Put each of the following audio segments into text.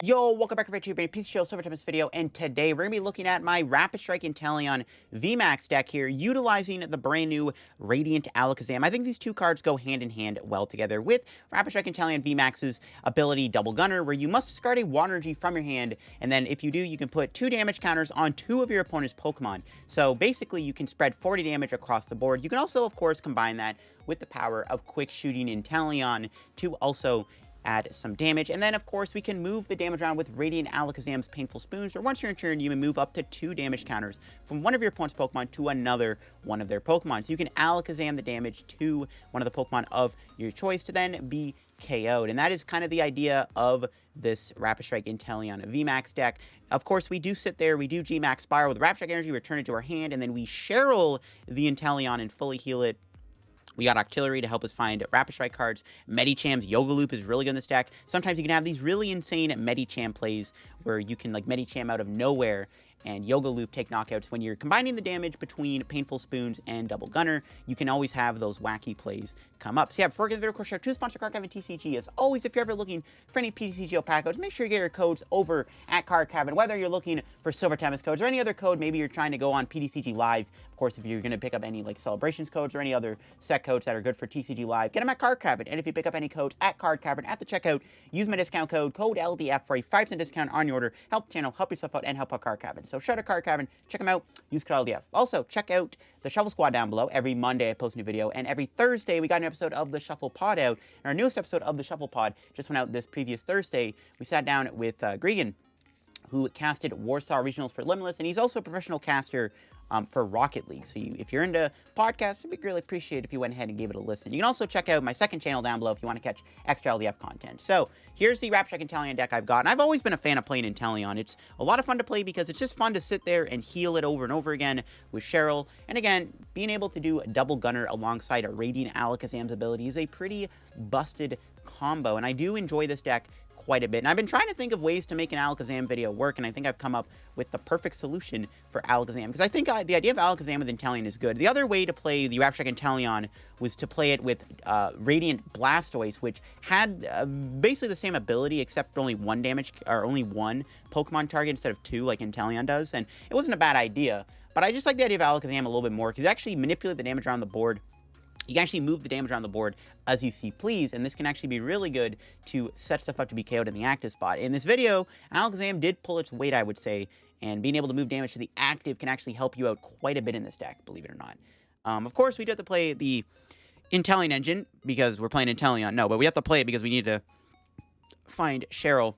Yo, welcome back to YouTube, PTCGO Silver Time this video, and today we're going to be looking at my Rapid Strike Inteleon VMAX deck here, utilizing the brand new Radiant Alakazam. I think these two cards go hand in hand well together with Rapid Strike Inteleon VMAX's ability Double Gunner, where you must discard a Water Energy from your hand, and then if you do, you can put 2 damage counters on 2 of your opponent's Pokemon. So basically, you can spread 40 damage across the board. You can also, of course, combine that with the power of Quick Shooting Inteleon to also add some damage. And then, of course, we can move the damage around with Radiant Alakazam's Painful Spoons, or once you're in turn, you can move up to 2 damage counters from one of your opponent's Pokemon to another one of their Pokemon. So you can Alakazam the damage to one of the Pokemon of your choice to then be KO'd. And that is kind of the idea of this Rapid Strike Inteleon VMAX deck. Of course, we do sit there, we do G-Max Spiral with Rapid Strike Energy, return it to our hand, and then we Cheryl the Inteleon and fully heal it. We got Octillery to help us find Rapid Strike cards. Medicham's Yoga Loop is really good in this deck. Sometimes you can have these really insane Medicham plays where you can, like, Medicham out of nowhere and Yoga Loop take knockouts. When you're combining the damage between Painful Spoons and Double Gunner, you can always have those wacky plays come up. So yeah, before we get the video, of course, share to sponsor Card Cabin TCG. As always, if you're ever looking for any PTCGO pack codes, make sure you get your codes over at Card Cabin, whether you're looking for Silver Tempest codes or any other code. Maybe you're trying to go on PTCG Live. Of course, if you're going to pick up any like Celebrations codes or any other set codes that are good for TCG Live, get them at Card Cabin. And if you pick up any codes at Card Cabin at the checkout, use my discount code LDF for a 5% discount on your order. Help the channel, help yourself out, and help out Card Cabin. So shout out Card Cabin. Check them out. Use code LDF. Also, check out the Shuffle Squad down below. Every Monday, I post a new video, and every Thursday, we got an episode of the Shuffle Pod out. And our newest episode of the Shuffle Pod just went out this previous Thursday. We sat down with Gregan, who casted Warsaw Regionals for Limitless, and he's also a professional caster for Rocket League. So if you're into podcasts, it'd be really appreciated if you went ahead and gave it a listen. You can also check out my second channel down below if you want to catch extra LDF content. So here's the Rapid Strike Inteleon deck I've got, and I've always been a fan of playing Inteleon. It's a lot of fun to play because it's just fun to sit there and heal it over and over again with Cheryl. And again, being able to do a Double Gunner alongside a Radiant Alakazam's ability is a pretty busted combo, and I do enjoy this deck quite a bit. And I've been trying to think of ways to make an Alakazam video work, and I think I've come up with the perfect solution for Alakazam, because I think the idea of Alakazam with Inteleon is good. The other way to play the Rapid Strike Inteleon was to play it with Radiant Blastoise, which had basically the same ability, except only one Pokemon target instead of 2, like Inteleon does, and it wasn't a bad idea. But I just like the idea of Alakazam a little bit more, because you actually manipulate the damage around the board. You can actually move the damage around the board as you see please, and this can actually be really good to set stuff up to be KO'd in the active spot. In this video, Alakazam did pull its weight, I would say, and being able to move damage to the active can actually help you out quite a bit in this deck, believe it or not. Of course, we do have to play the Inteleon engine because we're playing Inteleon. No, but we have to play it because we need to find Cheryl.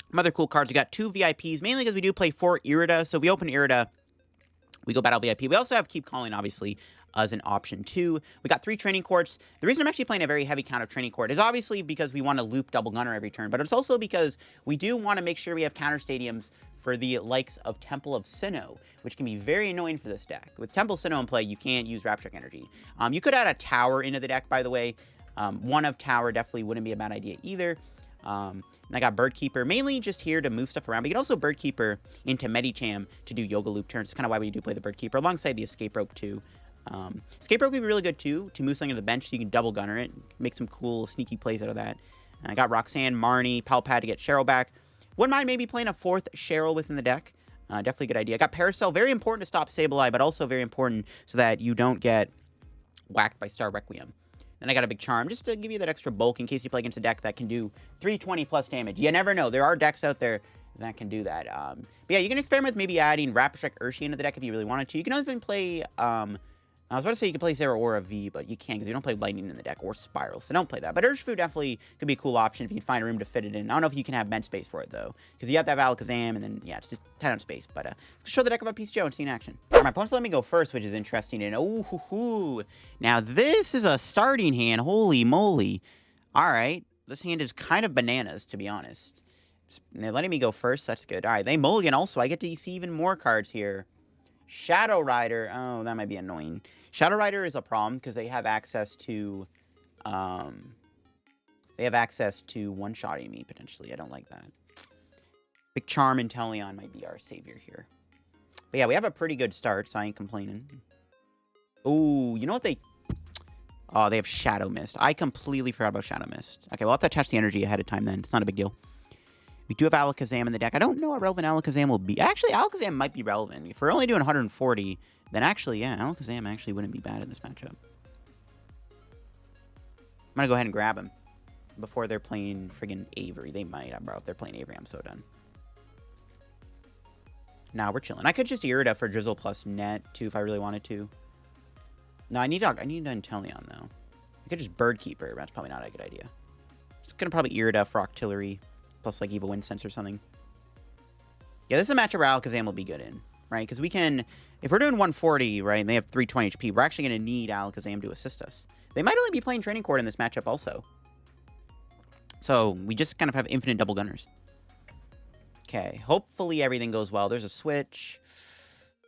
Some other cool cards. We got 2 VIPs, mainly because we do play 4 Irida, so we open Irida, we go Battle VIP. We also have Keep Calling, obviously, as an option too. We got 3 training courts. The reason I'm actually playing a very heavy count of training court is obviously because we want to loop Double Gunner every turn, but it's also because we do want to make sure we have counter stadiums for the likes of Temple of Sinnoh, which can be very annoying for this deck. With Temple of Sinnoh in play, you can't use Rapid Strike Energy. You could add a Tower into the deck, by the way. One of Tower definitely wouldn't be a bad idea either. And I got Bird Keeper, mainly just here to move stuff around, but you can also Bird Keeper into Medicham to do Yoga Loop turns. It's kind of why we do play the Bird Keeper, alongside the Escape Rope too. Escape Rope would be really good too, to move something to the bench so you can Double Gunner it, make some cool sneaky plays out of that. And I got Roxanne, Marnie, Pal Pad to get Cheryl back. Wouldn't mind maybe playing a 4th Cheryl within the deck. Definitely a good idea. I got Parasol, very important to stop Sableye, but also very important so that you don't get whacked by Star Requiem. Then I got a Big Charm, just to give you that extra bulk in case you play against a deck that can do 320 plus damage. You never know. There are decks out there that can do that. But yeah, you can experiment with maybe adding Rapid Strike Urshi into the deck if you really wanted to. You can even play, I was about to say you can play Zeraora V, but you can't because you don't play Lightning in the deck or Spiral, so don't play that. But Urshifu definitely could be a cool option if you can find a room to fit it in. I don't know if you can have bench space for it, though, because you have to have Alakazam, and then, yeah, it's just tight on space. But let's show the deck of a PTCGO and see in action. My opponents let me go first, which is interesting. And now this is a starting hand. Holy moly. All right. This hand is kind of bananas, to be honest. They're letting me go first. That's good. All right. They mulligan also. I get to see even more cards here. Shadow Rider. Oh, that might be annoying. Shadow Rider is a problem because they have access to one-shotting me, potentially. I don't like that. Big Charm Inteleon might be our savior here. But yeah, we have a pretty good start, so I ain't complaining. Oh, you know what they... Oh, they have Shadow Mist. I completely forgot about Shadow Mist. Okay, we'll have to attach the energy ahead of time then. It's not a big deal. We do have Alakazam in the deck. I don't know what relevant Alakazam will be. Actually, Alakazam might be relevant. If we're only doing 140, then actually, yeah, Alakazam actually wouldn't be bad in this matchup. I'm going to go ahead and grab him before they're playing friggin' Avery. They might, bro. If they're playing Avery, I'm so done. Nah, we're chilling. I could just Irida for Drizzile plus net, too, if I really wanted to. No, I need Inteleon, though. I could just Bird Keeper. That's probably not a good idea. Just going to probably Irida for Octillery plus, like, Evolution Incense or something. Yeah, this is a matchup where Alakazam will be good in, right? Because we can... If we're doing 140, right, and they have 320 HP, we're actually going to need Alakazam to assist us. They might only be playing Training Court in this matchup also. So, we just kind of have infinite double gunners. Okay, hopefully everything goes well. There's a switch.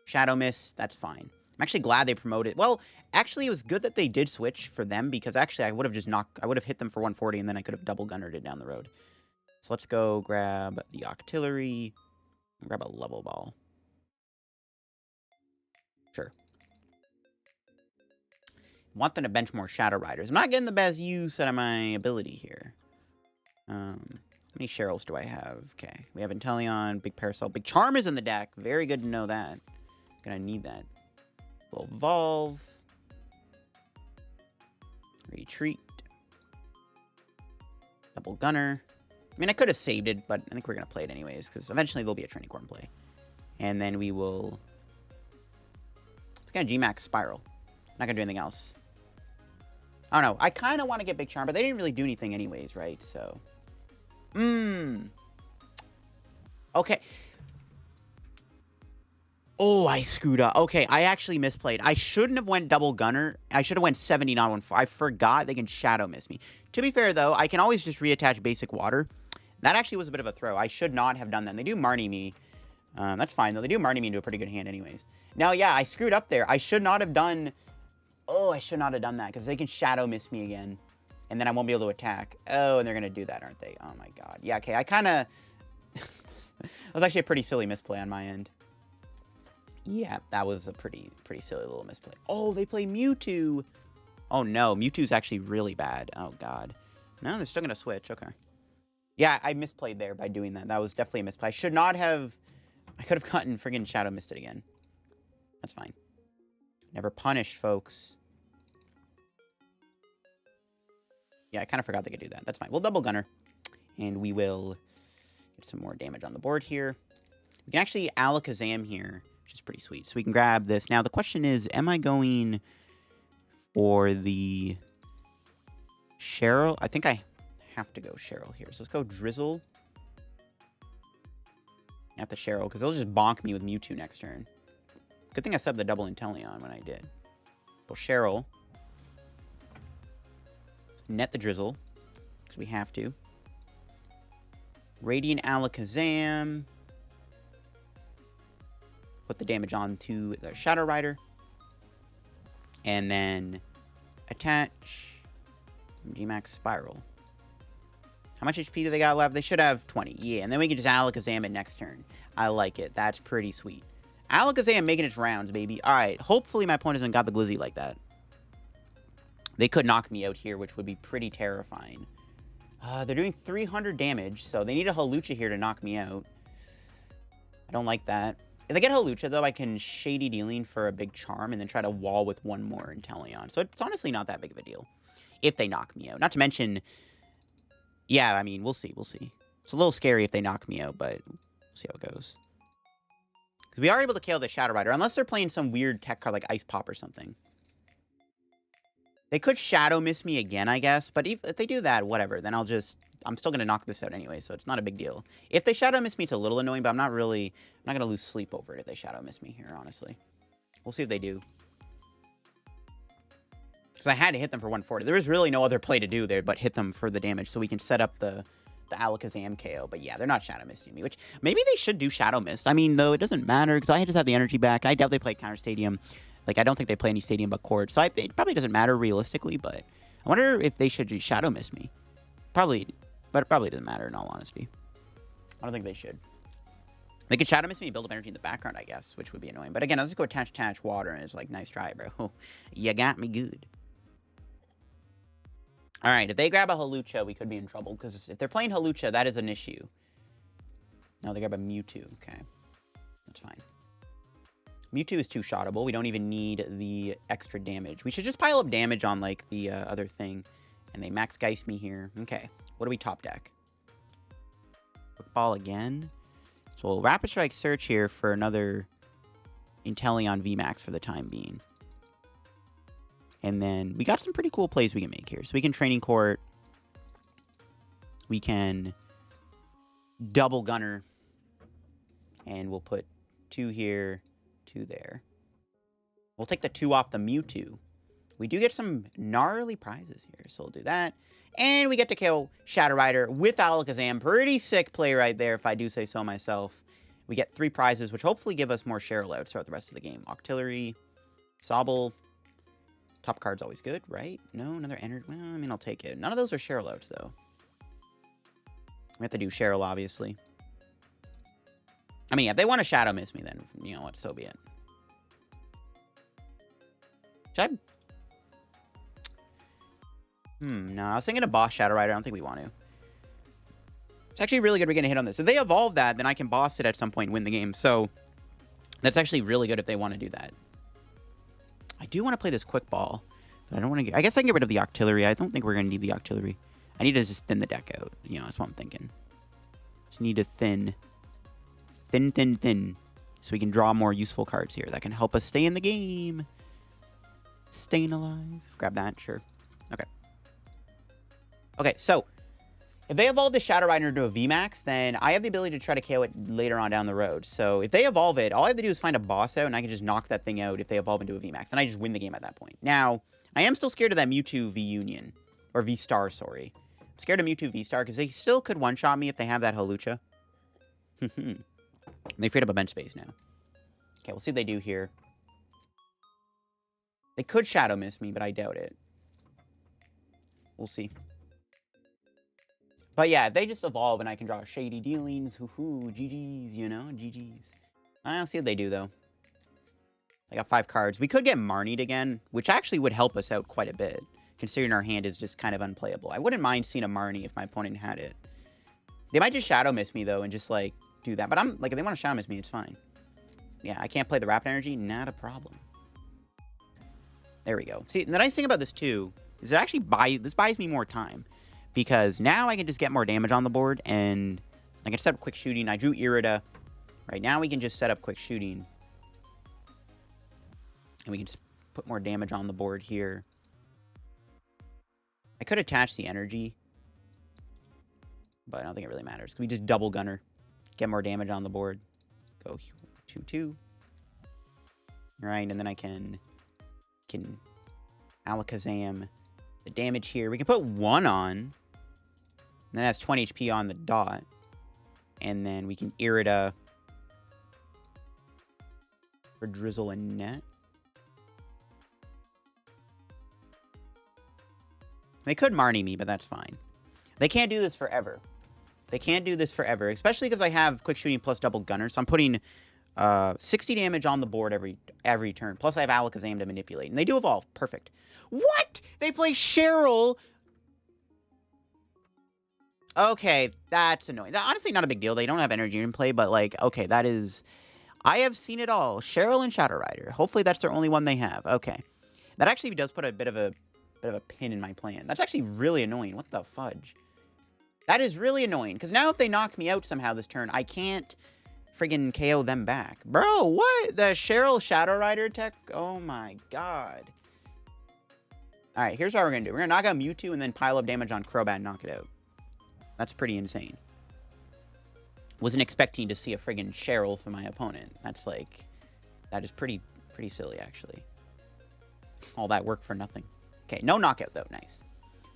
Shadow Mist, that's fine. I'm actually glad they promoted. Well, actually, it was good that they did switch for them, because actually I would have hit them for 140, and then I could have double gunnered it down the road. So let's go grab the Octillery. Grab a Level Ball. Sure. Want them to bench more Shadow Riders. I'm not getting the best use out of my ability here. How many Cheryls do I have? Okay. We have Inteleon, Big Parasol. Big Charm is in the deck. Very good to know that. Gonna need that. We'll Evolve. Retreat. Double Gunner. I mean, I could have saved it, but I think we're going to play it anyways, because eventually there'll be a Training Court in play. And then we will... It's going to G-Max Spiral. Not going to do anything else. I don't know. I kind of want to get Big Charm, but they didn't really do anything anyways, right? So... Okay. Oh, I screwed up. Okay, I actually misplayed. I shouldn't have went double gunner. I should have went 70, not 1-4. I forgot they can Shadow Miss me. To be fair, though, I can always just reattach basic water. That actually was a bit of a throw. I should not have done that. They do Marnie me. That's fine, though. They do Marnie me into a pretty good hand anyways. Now, yeah, I screwed up there. I should not have done... Oh, I should not have done that, because they can Shadow Miss me again. And then I won't be able to attack. Oh, and they're going to do that, aren't they? Oh, my God. Yeah, okay, I kind of... That was actually a pretty silly misplay on my end. Yeah, that was a pretty silly little misplay. Oh, they play Mewtwo. Oh, no. Mewtwo's actually really bad. Oh, God. No, they're still going to switch. Okay. Yeah, I misplayed there by doing that. That was definitely a misplay. I should not have... I could have gotten friggin' Shadow Mist it again. That's fine. Never punished, folks. Yeah, I kind of forgot they could do that. That's fine. We'll double gunner. And we will get some more damage on the board here. We can actually Alakazam here, which is pretty sweet. So we can grab this. Now, the question is, am I going for the Cheryl? I think I have to go Cheryl here. So let's go Drizzile at the Cheryl, because they'll just bonk me with Mewtwo next turn. Good thing I subbed the double Inteleon when I did. Well, Cheryl. Net the Drizzile, because we have to. Radiant Alakazam. Put the damage on to the Shadow Rider. And then attach G-Max Spiral. How much HP do they got left? They should have 20. Yeah, and then we can just Alakazam it next turn. I like it. That's pretty sweet. Alakazam making its rounds, baby. All right, hopefully my opponent hasn't got the Glizzy like that. They could knock me out here, which would be pretty terrifying. They're doing 300 damage, so they need a Hawlucha here to knock me out. I don't like that. If they get Hawlucha, though, I can Shady Dealing for a Big Charm and then try to wall with one more Inteleon. So it's honestly not that big of a deal if they knock me out. Not to mention, yeah, I mean, we'll see. We'll see. It's a little scary if they knock me out, but we'll see how it goes. Because we are able to KO the Shadow Rider, unless they're playing some weird tech card like Ice Pop or something. They could Shadow Miss me again, I guess. But if they do that, whatever. Then I'm still going to knock this out anyway, so it's not a big deal. If they Shadow Miss me, it's a little annoying, but I'm not going to lose sleep over it if they Shadow Miss me here, honestly. We'll see if they do. Because I had to hit them for 140. There was really no other play to do there but hit them for the damage so we can set up the Alakazam KO. But yeah, they're not Shadow Missing me, which maybe they should do Shadow Mist. I mean, though, it doesn't matter because I just have the energy back. I doubt they play Counter Stadium. Like, I don't think they play any stadium but court. So it probably doesn't matter realistically, but I wonder if they should just Shadow Miss me. Probably, but it probably doesn't matter in all honesty. I don't think they should. They could Shadow Miss me and build up energy in the background, I guess, which would be annoying. But again, I'll just go attach water, and it's like, nice try, bro. You got me good. All right, if they grab a Hawlucha, we could be in trouble. Because if they're playing Hawlucha, that is an issue. No, they grab a Mewtwo. Okay. That's fine. Mewtwo is too shottable. We don't even need the extra damage. We should just pile up damage on, like, the other thing. And they max Geist me here. Okay. What do we top deck? Quick Ball again. So we'll Rapid Strike search here for another Inteleon VMAX for the time being. And then we got some pretty cool plays we can make here. So we can Training Court. We can double Gunner. And we'll put 2 here, 2 there. We'll take the 2 off the Mewtwo. We do get some gnarly prizes here, so we'll do that. And we get to kill Shadow Rider with Alakazam. Pretty sick play right there, if I do say so myself. We get 3 prizes, which hopefully give us more Cheryl outs throughout the rest of the game. Octillery, Sobble. Top card's always good, right? No, another energy. Well, I mean, I'll take it. None of those are Cheryl outs, though. We have to do Cheryl, obviously. I mean, if they want to Shadow Miss me, then, you know what, so be it. Should I... no, I was thinking a boss Shadow Rider. I don't think we want to. It's actually really good we're getting a hit on this. If they evolve that, then I can boss it at some point and win the game. So, that's actually really good if they want to do that. I do want to play this Quick Ball, but I don't want to get... I guess I can get rid of the Octillery. I don't think we're going to need the Octillery. I need to just thin the deck out. You know, that's what I'm thinking. Just need to thin. Thin. So we can draw more useful cards here that can help us stay in the game. Staying alive. Grab that, sure. Okay. Okay, so if they evolve the Shadow Rider into a VMAX, then I have the ability to try to KO it later on down the road. So if they evolve it, all I have to do is find a boss out, and I can just knock that thing out if they evolve into a VMAX. And I just win the game at that point. Now, I am still scared of that Mewtwo V Union. Or V Star, sorry. I'm scared of Mewtwo V Star, because they still could one-shot me if they have that Hawlucha. They freed up a bench space now. Okay, we'll see what they do here. They could Shadow Miss me, but I doubt it. We'll see. But yeah, if they just evolve and I can draw Shady Dealings, hoo-hoo, GG's, you know, GG's. I'll see what they do, though. I got 5 cards. We could get Marnied again, which actually would help us out quite a bit, considering our hand is just kind of unplayable. I wouldn't mind seeing a Marnie if my opponent had it. They might just Shadow Miss me, though, and just, like, do that. But I'm, like, if they want to Shadow Miss me, it's fine. Yeah, I can't play the Rapid Energy. Not a problem. There we go. See, the nice thing about this, too, is it actually buys me more time. Because now I can just get more damage on the board, and I can set up Quick Shooting. I drew Irida. Right now we can just set up Quick Shooting. And we can just put more damage on the board here. I could attach the energy. But I don't think it really matters. We just double Gunner. Get more damage on the board. Go 2-2. Right, and then I can Alakazam the damage here. We can put 1 on. And then it has 20 HP on the dot. And then we can Irida for Drizzile and Net. They could Marnie me, but that's fine. They can't do this forever. They can't do this forever, especially because I have Quick Shooting plus double Gunner. So I'm putting 60 damage on the board every turn. Plus I have Alakazam to manipulate. And they do evolve. Perfect. What? They play Cheryl. Okay, that's annoying. That's honestly not a big deal. They don't have energy in play, but like, okay, that is... I have seen it all. Cheryl and Shadow Rider. Hopefully that's their only one they have. Okay. That actually does put a bit of a pin in my plan. That's actually really annoying. What the fudge? That is really annoying, because now if they knock me out somehow this turn, I can't friggin' KO them back. Bro, what? The Cheryl Shadow Rider tech? Oh my god. Alright, here's what we're gonna do. We're gonna knock out Mewtwo and then pile up damage on Crobat and knock it out. That's pretty insane. Wasn't expecting to see a friggin' Cheryl for my opponent. That's like... That is pretty silly, actually. All that work for nothing. Okay, no knockout, though. Nice.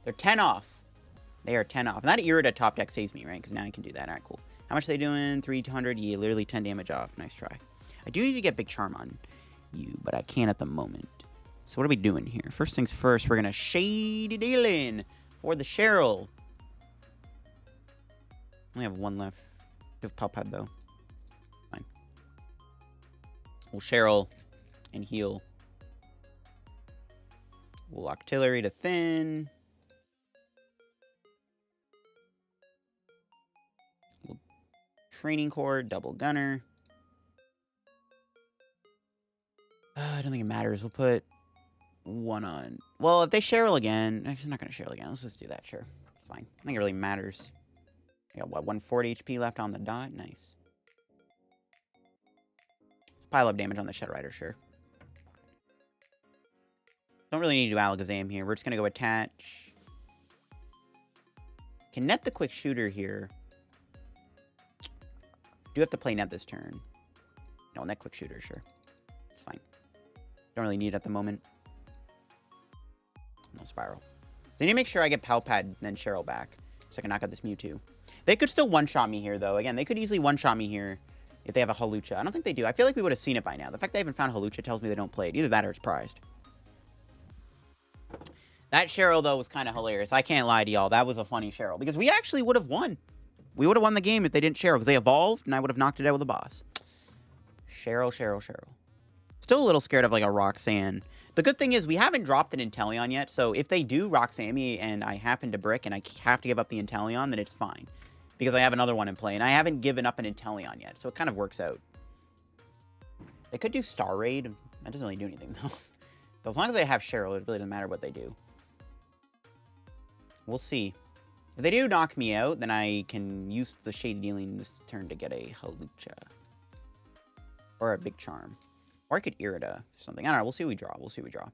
They're 10 off. They are 10 off. And that Irida top deck saves me, right? Because now I can do that. Alright, cool. How much are they doing? 300? Yeah, literally 10 damage off. Nice try. I do need to get Big Charm on you, but I can't at the moment. So what are we doing here? First things first, we're going to Shady Dealin' for the Cheryl. Only have 1 left. I have Pal Pad, though. Fine. We'll Cheryl and heal. We'll Octillery to thin. We'll Training Core, Double Gunner. I don't think it matters. We'll put one on. Well, if they Cheryl again, actually, I'm not going to Cheryl again. Let's just do that, sure. It's fine. I think it really matters. I got, what, 140 HP left on the dot? Nice. Let's pile up damage on the Shadow Rider, sure. Don't really need to do Alakazam here. We're just going to go attach. Can net the quick shooter here. Do have to play net this turn. No, net quick shooter, sure. It's fine. Don't really need it at the moment. No Spiral. So I need to make sure I get Pal Pad and then Cheryl back. So I can knock out this Mewtwo. They could still one-shot me here, though. Again, they could easily one-shot me here if they have a Hawlucha. I don't think they do. I feel like we would have seen it by now. The fact they haven't found Hawlucha tells me they don't play it. Either that or it's prized. That Cheryl, though, was kind of hilarious. I can't lie to y'all. That was a funny Cheryl. Because we actually would have won. We would have won the game if they didn't Cheryl. Because they evolved, and I would have knocked it out with a boss. Cheryl, Cheryl, Cheryl. Still a little scared of, like, a Roxanne. The good thing is we haven't dropped an Inteleon yet. So if they do Roxanne me and I happen to brick and I have to give up the Inteleon, then it's fine. Because I have another one in play. And I haven't given up an Inteleon yet. So it kind of works out. They could do Star Raid. That doesn't really do anything, though. But as long as I have Cheryl, it really doesn't matter what they do. We'll see. If they do knock me out, then I can use the Shady Dealing this turn to get a Hawlucha. Or a Big Charm. Or I could Irida or something. I don't know. We'll see what we draw. We'll see what we draw.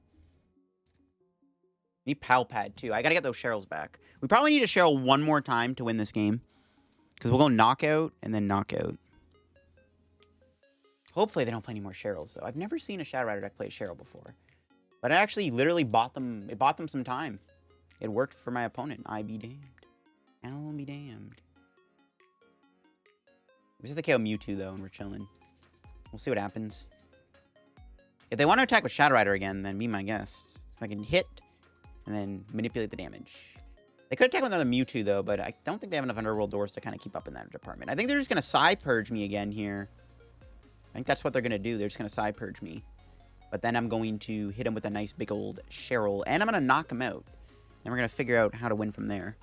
Need Pal Pad, too. I gotta get those Cheryls back. We probably need a Cheryl one more time to win this game. Because we'll go Knockout and then Knockout. Hopefully they don't play any more Cheryls, though. I've never seen a Shadow Rider deck play a Cheryl before. But I actually literally bought them. It bought them some time. It worked for my opponent. I be damned. I'll be damned. We just have to KO Mewtwo, though, and we're chilling. We'll see what happens. If they want to attack with Shadow Rider again, then be my guest. So I can hit and then manipulate the damage. They could attack with another Mewtwo, though, but I don't think they have enough Underworld doors to kind of keep up in that department. I think they're just going to Psy Purge me again here. I think that's what they're going to do. They're just going to Psy Purge me. But then I'm going to hit him with a nice big old Cheryl, and I'm going to knock him out. Then we're going to figure out how to win from there.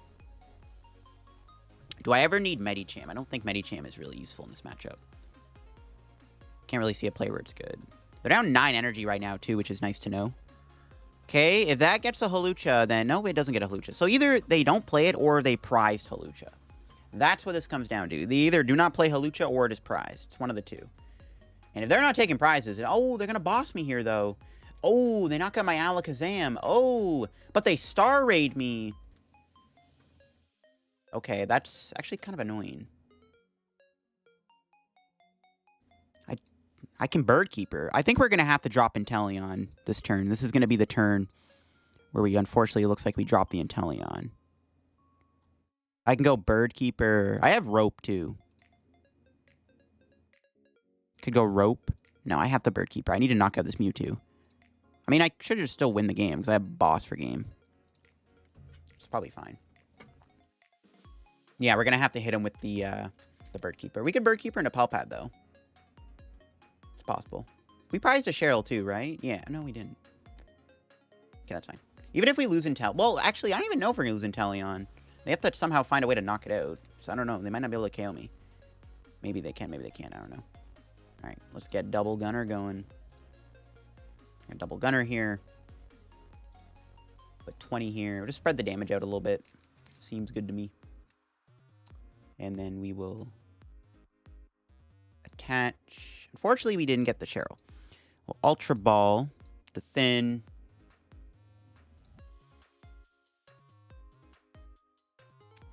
Do I ever need Medicham? I don't think Medicham is really useful in this matchup. Can't really see a play where it's good. They're down 9 energy right now, too, which is nice to know. Okay, if that gets a Hawlucha, then... No, it doesn't get a Hawlucha. So either they don't play it or they prized Hawlucha. That's what this comes down to. They either do not play Hawlucha or it is prized. It's one of the two. And if they're not taking prizes... Oh, they're going to boss me here, though. Oh, they knock out my Alakazam. Oh, but they Star Raid me. Okay, that's actually kind of annoying. I can Bird Keeper. I think we're going to have to drop Inteleon this turn. This is going to be the turn where we, unfortunately, it looks like we drop the Inteleon. I can go Bird Keeper. I have Rope, too. Could go Rope. No, I have the Bird Keeper. I need to knock out this Mewtwo. I mean, I should just still win the game because I have boss for game. It's probably fine. Yeah, we're going to have to hit him with the Bird Keeper. We could Bird Keeper into Pal Pad, though. It's possible. We prized a Cheryl, too, right? Yeah, no, we didn't. Okay, that's fine. Even if we lose Inteleon... Well, actually, I don't even know if we're going to lose Inteleon. They have to somehow find a way to knock it out. So, I don't know. They might not be able to KO me. Maybe they can, maybe they can't. I don't know. Alright, let's get Double Gunner going. Got Double Gunner here. Put 20 here. We'll just spread the damage out a little bit. Seems good to me. And then we will attach... Unfortunately, we didn't get the Cheryl. We'll Ultra Ball the Thin.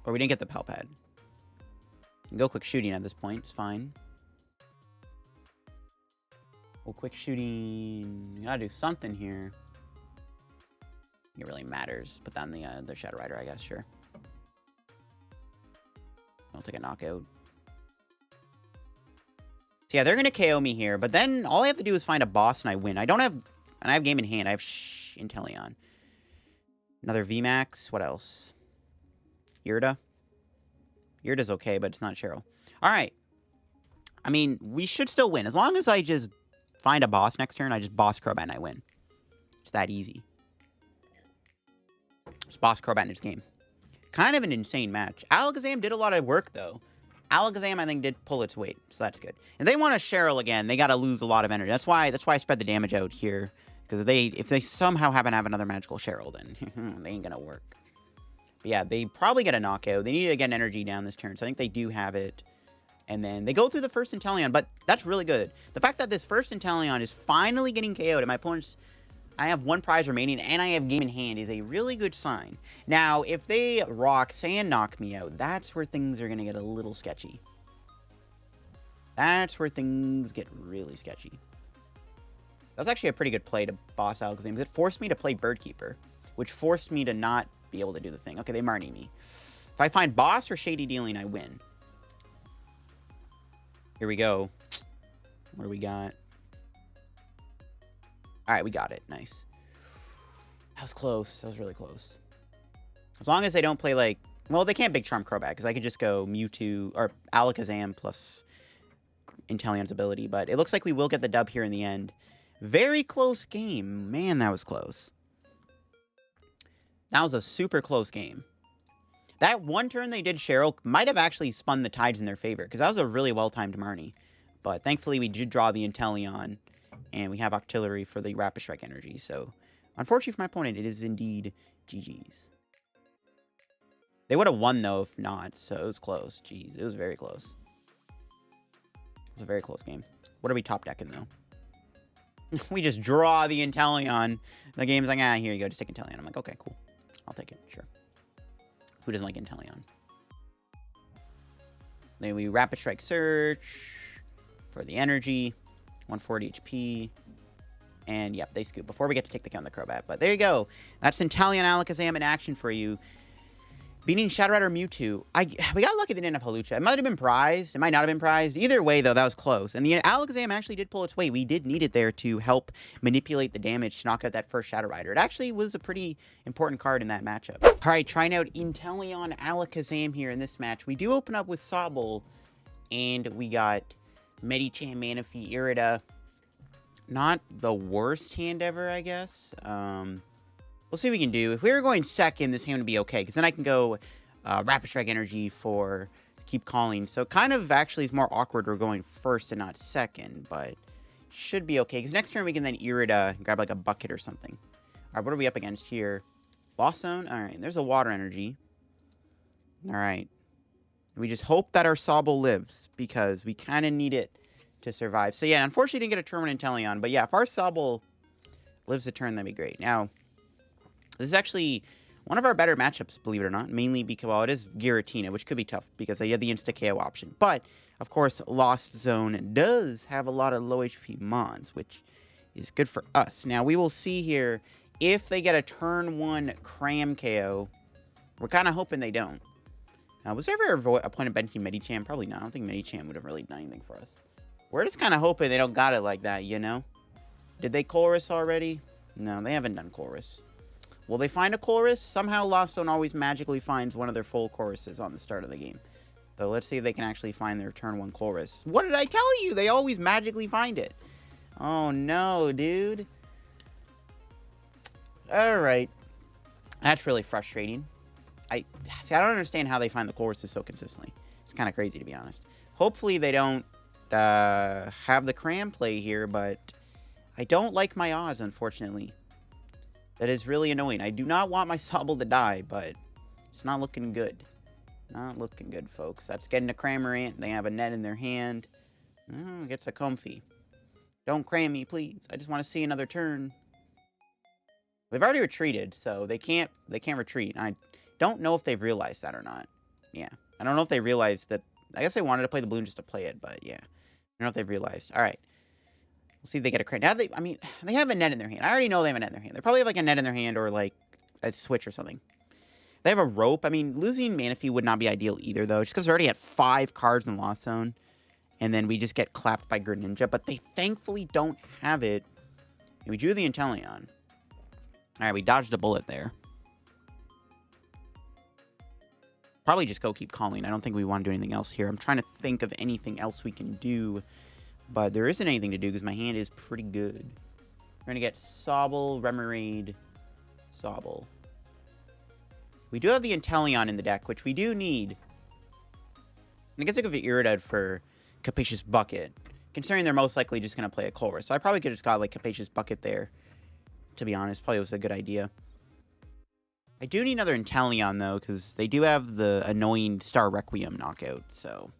Or we didn't get the Pal Pad. Can go quick shooting at this point. It's fine. Well, quick shooting. We gotta do something here. It really matters. Put that on the Shadow Rider, I guess. Sure. I'll take a knockout. So yeah, they're going to KO me here. But then all I have to do is find a boss and I win. I don't have... And I have game in hand. I have Inteleon. Another VMAX. What else? Irida. Irida's okay, but it's not Cheryl. Alright. I mean, we should still win. As long as I just find a boss next turn, I just boss Crobat and I win. It's that easy. Just boss Crobat in this game. Kind of an insane match. Alakazam did a lot of work, though. Alakazam, I think, did pull its weight, so that's good. If they want a Cheryl again, they got to lose a lot of energy. That's why I spread the damage out here, because if they somehow happen to have another magical Cheryl, then they ain't gonna work. But yeah, they probably get a knockout. They need to get energy down this turn, so I think they do have it. And then they go through the first Inteleon, but that's really good. The fact that this first Inteleon is finally getting KO'd, and my opponent's... I have one prize remaining, and I have game in hand, is a really good sign. Now, if they Roxanne knock me out, that's where things are going to get a little sketchy. That's where things get really sketchy. That was actually a pretty good play to boss Alakazam, because it forced me to play Bird Keeper, which forced me to not be able to do the thing. Okay, they Marnie me. If I find boss or shady dealing, I win. Here we go. What do we got? Alright, we got it. Nice. That was close. That was really close. As long as they don't play, like... Well, they can't Big Charm Crobat, because I could just go Mewtwo... Or Alakazam plus Inteleon's ability. But it looks like we will get the dub here in the end. Very close game. Man, that was close. That was a super close game. That one turn they did Cheryl might have actually spun the tides in their favor, because that was a really well-timed Marnie. But thankfully, we did draw the Inteleon, and we have Octillery for the Rapid Strike energy. So, unfortunately for my opponent, it is indeed GG's. They would have won, though, if not, so it was close. Jeez, it was very close. It was a very close game. What are we top decking, though? We just draw the Inteleon. The game's like, ah, here you go, just take Inteleon. I'm like, okay, cool. I'll take it, sure. Who doesn't like Inteleon? Then we Rapid Strike Search for the energy. 140 HP. And, yep, they scoop before we get to take the count of the Crobat. But there you go. That's Inteleon Alakazam in action for you. Beating Shadow Rider Mewtwo. We got lucky they didn't have Hawlucha. It might have been prized. It might not have been prized. Either way, though, that was close. And the Alakazam actually did pull its weight. We did need it there to help manipulate the damage to knock out that first Shadow Rider. It actually was a pretty important card in that matchup. All right, trying out Inteleon Alakazam here in this match. We do open up with Sobble, and we got Medicham, Manaphy, Irida. Not the worst hand ever, I guess. We'll see what we can do. If we were going second, this hand would be okay, because then I can go Rapid Strike Energy for keep calling. So kind of actually is more awkward we're going first and not second, but should be okay. Because next turn we can then Irida and grab like a bucket or something. All right, what are we up against here? Lost Zone? All right, there's a Water Energy. All right. We just hope that our Sobble lives, because we kind of need it to survive. So yeah, unfortunately didn't get a turn with Inteleon, but yeah, if our Sobble lives a turn, that'd be great. Now, this is actually one of our better matchups, believe it or not, mainly because, well, it is Giratina, which could be tough because they have the insta-KO option. But, of course, Lost Zone does have a lot of low HP mons, which is good for us. Now, we will see here if they get a turn 1 Cram KO. We're kind of hoping they don't. Was there ever a point of benching Medicham? Probably not. I don't think Medicham would have really done anything for us. We're just kind of hoping they don't got it like that, you know? Did they Chorus already? No, they haven't done Chorus. Will they find a Chorus? Somehow Lost Zone always magically finds one of their full Choruses on the start of the game. So let's see if they can actually find their turn 1 Chorus. What did I tell you? They always magically find it. Oh no, dude. Alright. That's really frustrating. I don't understand how they find the Choruses so consistently. It's kind of crazy, to be honest. Hopefully they don't have the Cram play here, but I don't like my odds, unfortunately. That is really annoying. I do not want my Sobble to die, but it's not looking good. Not looking good, folks. That's getting a Cramorant. They have a net in their hand. Oh, gets a Comfy. Don't cram me, please. I just want to see another turn. They've already retreated, so they can't retreat. I don't know if they've realized that or not. Yeah. I don't know if they realized that. I guess they wanted to play the balloon just to play it, but yeah. I don't know if they've realized. All right. We'll see if they get a crit. Now, they have a net in their hand. I already know they have a net in their hand. They probably have, like, a net in their hand or, like, a switch or something. They have a rope. I mean, losing Manaphy would not be ideal either, though, just because they already had 5 cards in Lost Zone, and then we just get clapped by Greninja, but they thankfully don't have it, and we drew the Inteleon. All right, we dodged a bullet there. Probably just go keep calling. I don't think we want to do anything else here. I'm trying to think of anything else we can do. But there isn't anything to do because my hand is pretty good. We're going to get Sobble, Remoraid, Sobble. We do have the Inteleon in the deck, which we do need. I guess I could have Irida for Capacious Bucket, considering they're most likely just going to play a Colress. So I probably could have just got, like, Capacious Bucket there, to be honest. Probably was a good idea. I do need another Inteleon, though, because they do have the annoying Star Requiem knockout, so...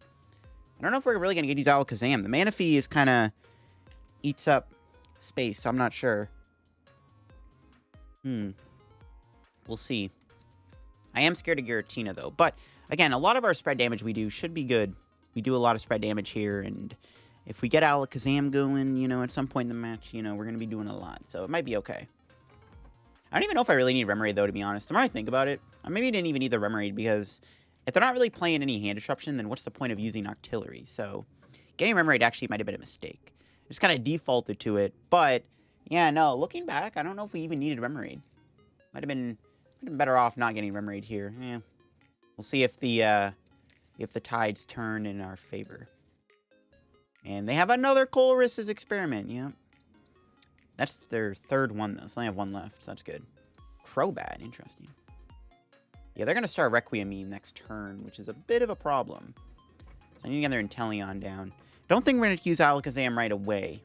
I don't know if we're really going to get these Alakazam. The Manaphy is kind of eats up space, so I'm not sure. We'll see. I am scared of Giratina, though. But, again, a lot of our spread damage we do should be good. We do a lot of spread damage here, and if we get Alakazam going, you know, at some point in the match, you know, we're going to be doing a lot. So it might be okay. I don't even know if I really need Remoraid, though, to be honest. The more I think about it, I maybe didn't even need the Remoraid, because if they're not really playing any hand disruption, then what's the point of using Octillery? So getting Remoraid actually might have been a mistake. Just kind of defaulted to it, but yeah, no, looking back, I don't know if we even needed Remoraid. Might have been better off not getting Remoraid here. Yeah. We'll see if the tides turn in our favor. And they have another Colress's experiment, yeah. That's their third one, though, so they only have one left, so that's good. Crobat, interesting. Yeah, they're going to start Requieming next turn, which is a bit of a problem. So I need to get their Inteleon down. Don't think we're going to use Alakazam right away,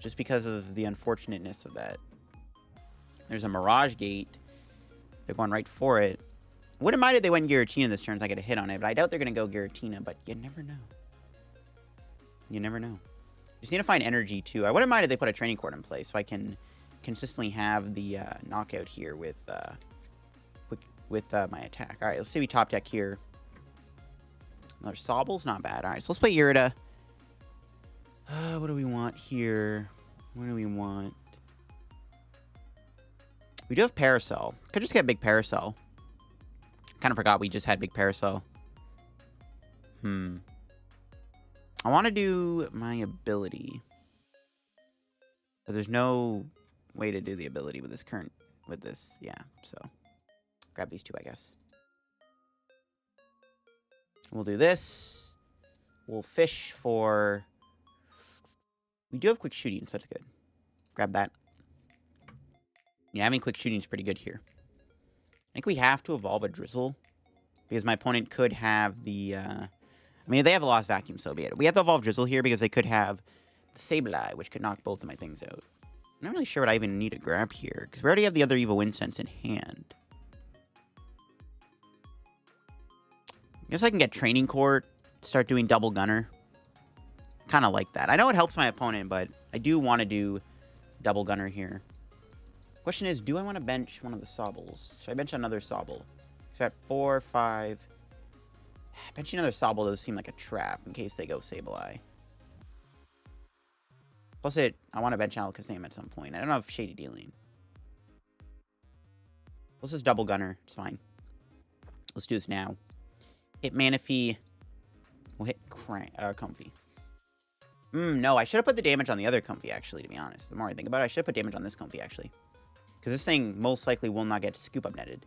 just because of the unfortunateness of that. There's a Mirage Gate. They're going right for it. Wouldn't mind if they went Giratina this turn so I get a hit on it, but I doubt they're going to go Giratina, but you never know. You never know. Just need to find energy, too. I wouldn't mind if they put a training court in place so I can consistently have the knockout here with my attack. All right, let's see we top deck here. Another Sobble's not bad. All right, so let's play Irida. What do we want here? What do we want? We do have Parasol. Could just get Big Parasol. Kind of forgot we just had Big Parasol. I want to do my ability. But there's no way to do the ability with this. Yeah, so grab these two, I guess. We'll do this. We'll fish for... We do have quick shooting, so that's good. Grab that. Yeah, having quick shooting is pretty good here. I think we have to evolve a Drizzile, because my opponent could have the... I mean, if they have a Lost Vacuum, so be it. We have to evolve Drizzile here because they could have the Sableye, which could knock both of my things out. I'm not really sure what I even need to grab here, because we already have the other Evo Incense in hand. I guess I can get Training Court, start doing Double Gunner. Kind of like that. I know it helps my opponent, but I do want to do Double Gunner here. Question is, do I want to bench one of the Sobbles? Should I bench another Sobble? So at 4, 5... Benching another Sobble does seem like a trap in case they go Sableye. Plus I want to bench Alakazam at some point. I don't know if Shady Dealing. Let's just Double Gunner. It's fine. Let's do this now. Hit Manaphy. We'll hit Comfy. No, I should have put the damage on the other Comfy, actually, to be honest. The more I think about it, I should have put damage on this Comfy, actually. Because this thing most likely will not get Scoop Up Netted.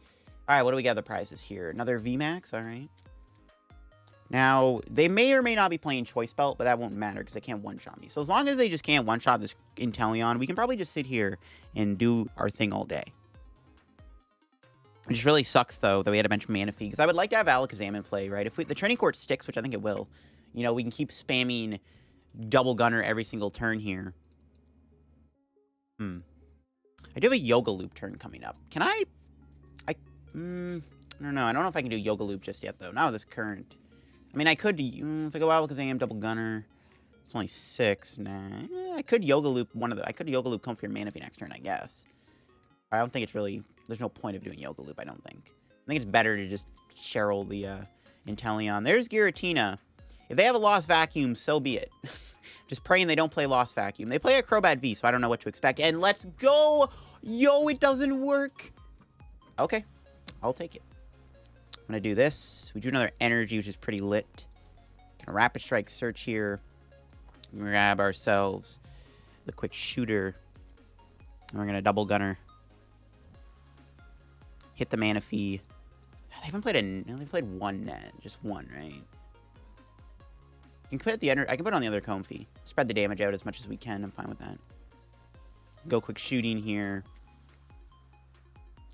Alright, what do we got the prizes here? Another VMAX, alright. Now, they may or may not be playing Choice Belt, but that won't matter because they can't one-shot me. So as long as they just can't one-shot this Inteleon, we can probably just sit here and do our thing all day. It just really sucks, though, that we had to bench Manaphy, because I would like to have Alakazam in play, right? If the Training Court sticks, which I think it will, you know, we can keep spamming Double Gunner every single turn here. I do have a Yoga Loop turn coming up. Can I don't know. I don't know if I can do Yoga Loop just yet, though. Not with this current... I mean, I could, if I go Alakazam, Double Gunner, it's only 6. Nah, I could Yoga Loop I could Yoga Loop Comfy or Manaphy next turn, I guess. I don't think it's really, there's no point of doing Yoga Loop, I don't think. I think it's better to just Cheryl the Inteleon. There's Giratina. If they have a Lost Vacuum, so be it. Just praying they don't play Lost Vacuum. They play a Crobat V, so I don't know what to expect. And let's go! Yo, it doesn't work! Okay, I'll take it. I'm going to do this. We do another Energy, which is pretty lit. Gonna Rapid Strike Search here. Grab ourselves the Quick Shooter. And we're going to Double Gunner. Hit the Manaphy. They haven't played they played one net. Just one, right? You can put the I can put it on the other Comfy. Spread the damage out as much as we can. I'm fine with that. Go Quick Shooting here.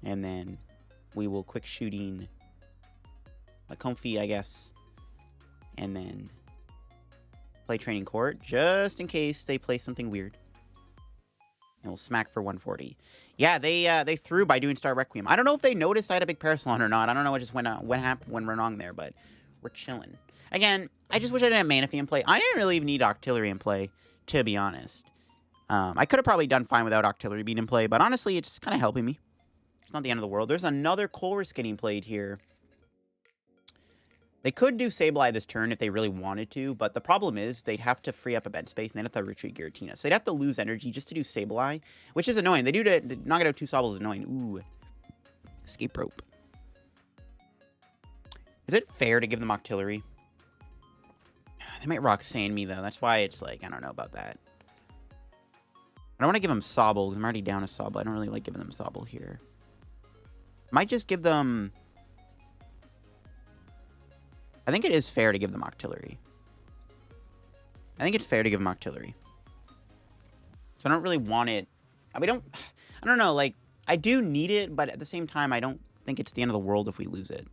And then we will Quick Shooting... a Comfy, I guess. And then play Training Court, just in case they play something weird. And we'll smack for 140. Yeah, they threw by doing Star Requiem. I don't know if they noticed I had a Big Parasol on or not. I don't know what just went wrong there, but we're chilling. Again, I just wish I didn't have Manaphy in play. I didn't really even need Octillery in play, to be honest. I could have probably done fine without Octillery being in play, but honestly, it's kind of helping me. It's not the end of the world. There's another Colress getting played here. They could do Sableye this turn if they really wanted to, but the problem is they'd have to free up a bench space, and they'd have to retreat Giratina. So they'd have to lose energy just to do Sableye, which is annoying. They do to knock it out 2 Sobbles is annoying. Ooh. Escape Rope. Is it fair to give them Octillery? They might Roxanne me, though. That's why it's like, I don't know about that. I don't want to give them Sobble, because I'm already down a Sobble. I don't really like giving them Sobble here. Might just give them... I think it is fair to give them Octillery. I think it's fair to give them Octillery. So I don't really want it. I don't know, like, I do need it, but at the same time, I don't think it's the end of the world if we lose it.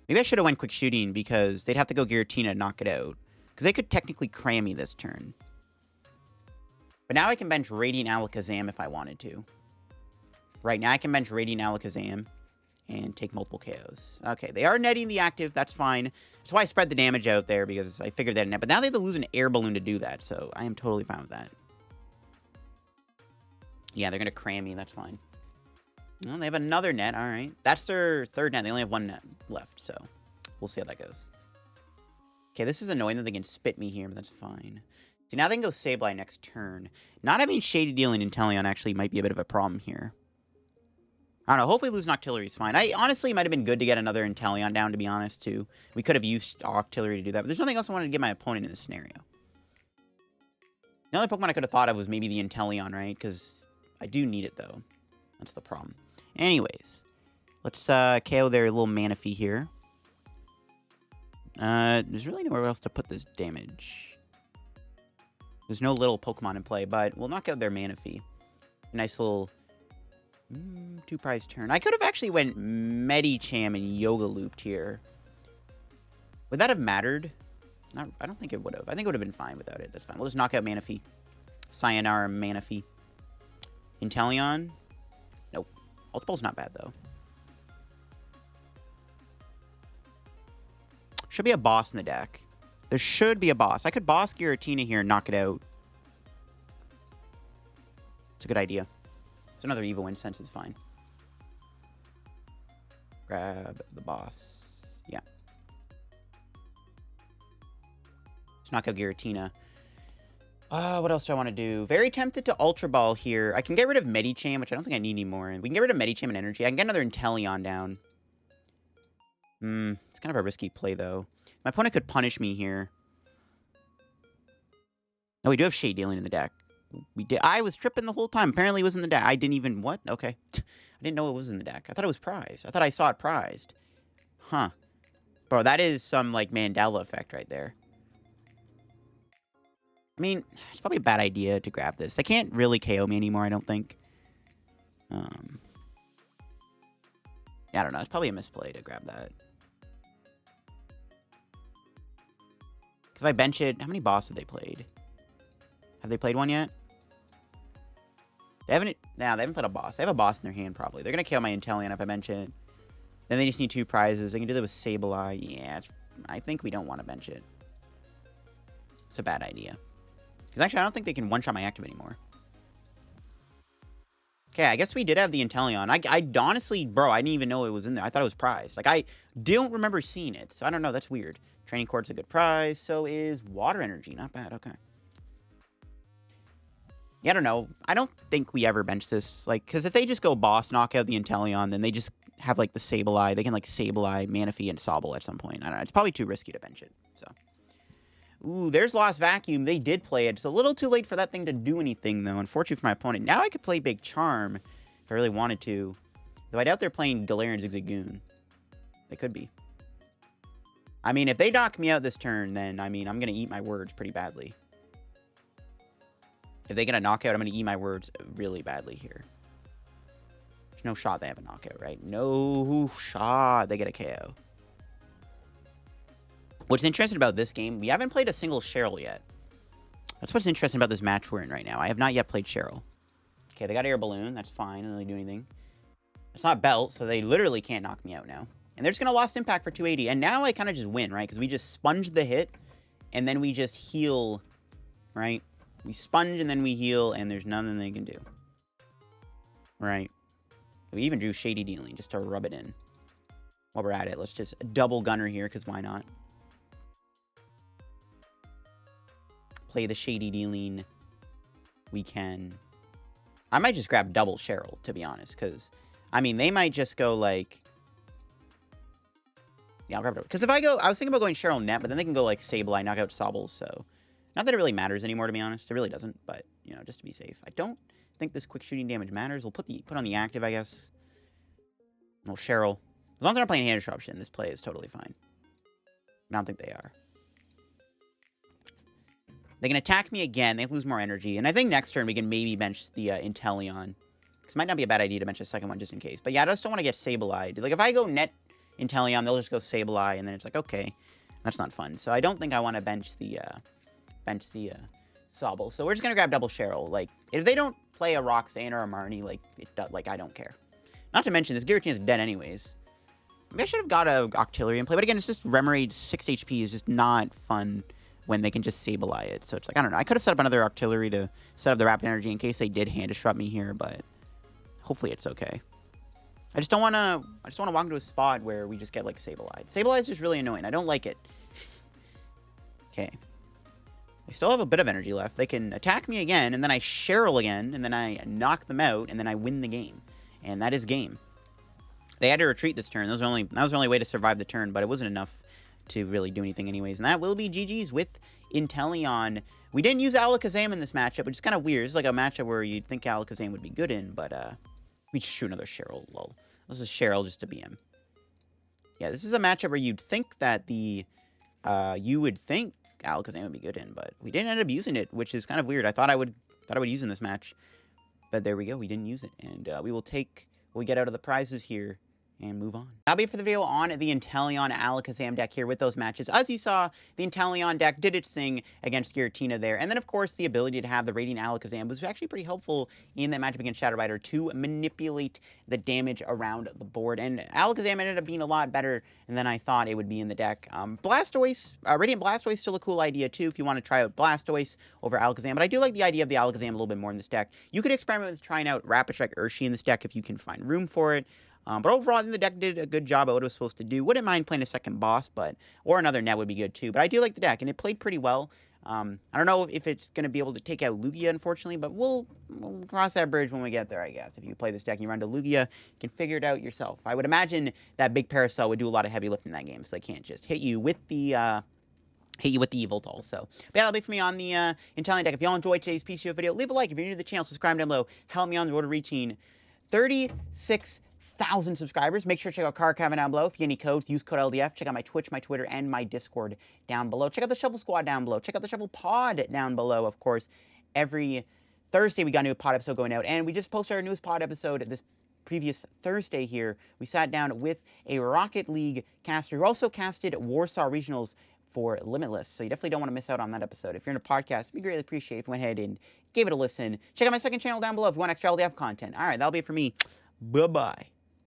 Maybe I should have went Quick Shooting, because they'd have to go Giratina and knock it out. Because they could technically cram me this turn. But now I can bench Radiant Alakazam if I wanted to. Right, now I can bench Radiant Alakazam and take multiple KOs. Okay, they are netting the active. That's fine. That's why I spread the damage out there, because I figured that in net. But now they have to lose an air balloon to do that, so I am totally fine with that. Yeah, they're going to cram me. That's fine. Well, they have another net. All right. That's their third net. They only have 1 net left, so we'll see how that goes. Okay, this is annoying that they can spit me here, but that's fine. See, now they can go Sableye next turn. Not having Shady Dealing Inteleon actually might be a bit of a problem here. I don't know. Hopefully losing Octillery is fine. Honestly, it might have been good to get another Inteleon down, to be honest, too. We could have used Octillery to do that, but there's nothing else I wanted to give my opponent in this scenario. The only Pokemon I could have thought of was maybe the Inteleon, right? Because I do need it, though. That's the problem. Anyways, let's KO their little Manaphy here. There's really nowhere else to put this damage. There's no little Pokemon in play, but we'll knock out their Manaphy. Nice little... 2 prize turn. I could have actually went Medicham and Yoga Looped here. Would that have mattered? I don't think it would have. I think it would have been fine without it. That's fine. We'll just knock out Manaphy. Sayonara Manaphy. Inteleon? Nope. Ultra Ball's not bad, though. Should be a boss in the deck. There should be a boss. I could boss Giratina here and knock it out. It's a good idea. It's another Evo Incense is fine. Grab the boss. Yeah. Let's knock out Giratina. What else do I want to do? Very tempted to Ultra Ball here. I can get rid of Medicham, which I don't think I need anymore. And we can get rid of Medicham and Energy. I can get another Inteleon down. It's kind of a risky play, though. My opponent could punish me here. No, we do have Shade Dealing in the deck. We did. I was tripping the whole time. Apparently it was in the deck. I didn't even... What? Okay. I didn't know it was in the deck. I thought it was prized. I thought I saw it prized. Huh. Bro, that is some, like, Mandela effect right there. I mean, it's probably a bad idea to grab this. They can't really KO me anymore, I don't think. Yeah, I don't know. It's probably a misplay to grab that. Because if I bench it... How many bosses have they played? Have they played one yet? They haven't... Nah, they haven't played a boss. They have a boss in their hand, probably. They're going to kill my Inteleon if I bench it. Then they just need 2 prizes. They can do that with Sableye. Yeah, I think we don't want to bench it. It's a bad idea. Because actually, I don't think they can one-shot my active anymore. Okay, I guess we did have the Inteleon. I honestly... Bro, I didn't even know it was in there. I thought it was prized. Like, I don't remember seeing it. So I don't know. That's weird. Training Court's a good prize. So is Water Energy. Not bad. Okay. Yeah, I don't know. I don't think we ever bench this. Like, because if they just go boss, knock out the Inteleon, then they just have, like, the Sableye. They can, like, Sableye, Manaphy, and Sobble at some point. I don't know. It's probably too risky to bench it. So, ooh, there's Lost Vacuum. They did play it. It's a little too late for that thing to do anything, though, unfortunately for my opponent. Now I could play Big Charm if I really wanted to. Though I doubt they're playing Galarian Zigzagoon. They could be. I mean, if they knock me out this turn, then, I mean, I'm going to eat my words pretty badly. If they get a knockout, I'm going to eat my words really badly here. There's no shot they have a knockout, right? No shot they get a KO. What's interesting about this game, we haven't played a single Cheryl yet. That's what's interesting about this match we're in right now. I have not yet played Cheryl. Okay, they got Air Balloon. That's fine. Doesn't really do anything. It's not Belt, so they literally can't knock me out now. And they're just going to Lost Impact for 280. And now I kind of just win, right? Because we just sponge the hit, and then we just heal, right? We sponge, and then we heal, and there's nothing they can do. Right? We even drew Shady Dealing just to rub it in. While we're at it, let's just double Gunner here, because why not? Play the Shady Dealing. We can... I might just grab double Cheryl, to be honest, because, I mean, they might just go, like... Yeah, I'll grab it. Because if I go... I was thinking about going Cheryl net, but then they can go, like, Sableye, knock out Sobble, so... Not that it really matters anymore, to be honest. It really doesn't, but, you know, just to be safe. I don't think this quick shooting damage matters. We'll put on the active, I guess. Well, Cheryl. As long as they're not playing hand disruption, this play is totally fine. I don't think they are. They can attack me again. They have to lose more energy. And I think next turn we can maybe bench the Inteleon. Because it might not be a bad idea to bench a second one just in case. But yeah, I just don't want to get Sableye. Like, if I go net Inteleon, they'll just go Sableye. And then it's like, okay, that's not fun. So I don't think I want to bench the Sobble. So we're just going to grab double Cheryl. Like, if they don't play a Roxanne or a Marnie, like, I don't care. Not to mention, this Giratina is dead anyways. Maybe I should have got a Octillery in play. But again, it's just Remoraid 6 HP is just not fun when they can just Sableye it. So it's like, I don't know. I could have set up another Octillery to set up the Rapid Energy in case they did hand disrupt me here, but hopefully it's okay. I just don't want to walk into a spot where we just get, like, Sableye. Sableye is just really annoying. I don't like it. Okay. They still have a bit of energy left. They can attack me again, and then I Cheryl again, and then I knock them out, and then I win the game. And that is game. They had to retreat this turn. That was the only way to survive the turn, but it wasn't enough to really do anything anyways. And that will be GG's with Inteleon. We didn't use Alakazam in this matchup, which is kind of weird. It's like a matchup where you'd think Alakazam would be good in, but we just shoot another Cheryl, lol. This is Cheryl just to BM. Yeah, this is a matchup where you'd think that you would think Alakazam would be good in, but we didn't end up using it, which is kind of weird. I thought I would use in this match, but there we go. We didn't use it, and we will take what we get out of the prizes here and move on. That'll be it for the video on the Inteleon Alakazam deck here with those matches. As you saw, the Inteleon deck did its thing against Giratina there. And then, of course, the ability to have the Radiant Alakazam was actually pretty helpful in that matchup against Shadow Rider to manipulate the damage around the board. And Alakazam ended up being a lot better than I thought it would be in the deck. Blastoise, Radiant Blastoise is still a cool idea, too, if you want to try out Blastoise over Alakazam. But I do like the idea of the Alakazam a little bit more in this deck. You could experiment with trying out Rapid Strike Urshifu in this deck if you can find room for it. But overall, I think the deck did a good job at what it was supposed to do. Wouldn't mind playing a second boss, or another net would be good too. But I do like the deck, and it played pretty well. I don't know if it's going to be able to take out Lugia, unfortunately, but we'll cross that bridge when we get there, I guess. If you play this deck and you run to Lugia, you can figure it out yourself. I would imagine that Big Parasol would do a lot of heavy lifting in that game, so they can't just hit you with the Yveltal. So, but yeah, that'll be for me on the Inteleon deck. If y'all enjoyed today's PTCGO video, leave a like. If you're new to the channel, subscribe down below. Help me on the road to reaching 36,000 subscribers. Make sure to check out Card Cavern down below. If you get any codes, use code LDF. Check out my Twitch, my Twitter, and my Discord down below. Check out the Shuffle Squad down below. Check out the Shuffle Pod down below. Of course, every Thursday we got a new pod episode going out, and we just posted our newest pod episode this previous Thursday here. We sat down with a Rocket League caster who also casted Warsaw Regionals for Limitless, so you definitely don't want to miss out on that episode. If you're in a podcast, it'd be greatly appreciated if you went ahead and gave it a listen. Check out my second channel down below if you want extra LDF content. All right, that'll be it for me. Bye-bye.